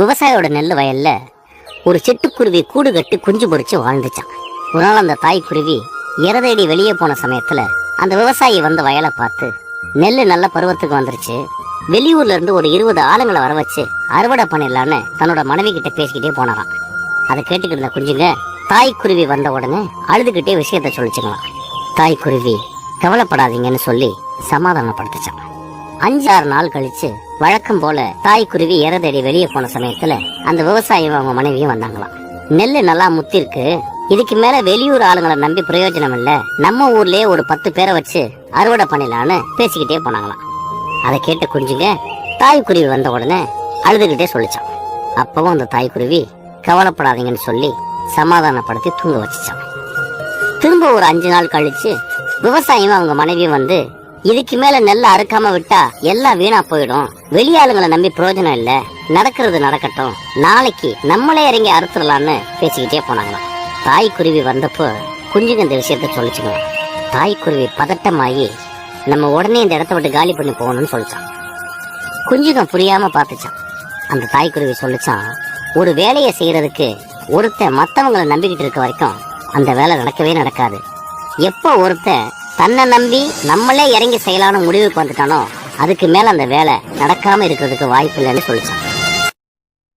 விவசாயியோட நெல் வயல்ல ஒரு சிட்டுக்குருவி கூடு கட்டி குஞ்சு பொறிச்சு வாழ்ந்துச்சான். ஒரு நாள் அந்த தாய்க்குருவி இறதேடி வெளியே போன சமயத்துல அந்த விவசாயி வந்து வயலை பார்த்து, நெல் நல்ல பருவத்துக்கு வந்துருச்சு, வெளியூர்ல இருந்து ஒரு 20 ஆளுங்களை வர வச்சு அறுவடை பண்ணிடலான்னு தன்னோட மனைவி கிட்ட பேசிக்கிட்டே போனாராம். அதை கேட்டுக்கிட்டு இருந்த குஞ்சுங்க தாய்க்குருவி வந்த உடனே அழுதுகிட்டே விஷயத்த சொல்லிச்சுங்களாம். தாய்க்குருவி கவலைப்படாதீங்கன்னு சொல்லி சமாதானப்படுத்துச்சான். 5-6 நாள் கழிச்சு வழக்கம் போல தாய்க்குருவி இறதேடி வெளியே போன சமயத்துல அந்த விவசாயியும் அவங்க மனைவியும் வந்தாங்களாம். நெல்லு நல்லா முத்திருக்கு, இதுக்கு மேல வெளியூர் ஆளுங்களை நம்பி பிரயோஜனம் இல்ல, நம்ம ஊர்லயே ஒரு 10 பேரை வச்சு அறுவடை பண்ணிடலான்னு பேசிக்கிட்டே போனாங்களாம். அதை கேட்ட குஞ்சுங்க தாய்க்குருவி வந்த உடனே அழுதுகிட்டே சொல்லிச்சான். அப்பவும் அந்த தாய்க்குருவி கவலைப்படாதீங்கன்னு சொல்லி சமாதானப்படுத்தி தூங்க வச்சுச்சான். திரும்ப ஒரு 5 நாள் கழிச்சு விவசாயியும் அவங்க மனைவியும் வந்து, இதுக்கு மேல நெல்லை அறுக்காம விட்டா எல்லாம் வீணா போயிடும், வெளியாளுங்களை நம்பி பிரயோஜனம் இல்ல, நடக்கிறது நடக்கட்டும், நாளைக்கு நம்மளே இறங்கி அறுத்துடலான்னு பேசிக்கிட்டே போனாங்களாம். தாய்க்குருவி வந்தப்போ குஞ்சுங்க இந்த விஷயத்த சொல்லிச்சுங்களாம். தாய்க்குருவி பதட்டமாகி நம்ம உடனே இந்த இடத்த விட்டு காலி பண்ணி போகணும்னு சொல்லிச்சான். குஞ்சுங்க புரியாம பார்த்துச்சான். அந்த தாய்க்குருவி சொல்லிச்சான், ஒரு வேலையை செய்யறதுக்கு ஒருத்தன் மத்தவங்களை நம்பிக்கிட்டு இருக்க வரைக்கும் அந்த வேலை நடக்கவே நடக்காது. எப்போ ஒருத்தன் தன்னை நம்பி நம்மளே இறங்கி செய்யலான்னு முடிவுக்கு வந்துட்டானோ அதுக்கு மேல அந்த வேலை நடக்காம இருக்கிறதுக்கு வாய்ப்பு இல்லைன்னு சொல்லிச்சான்.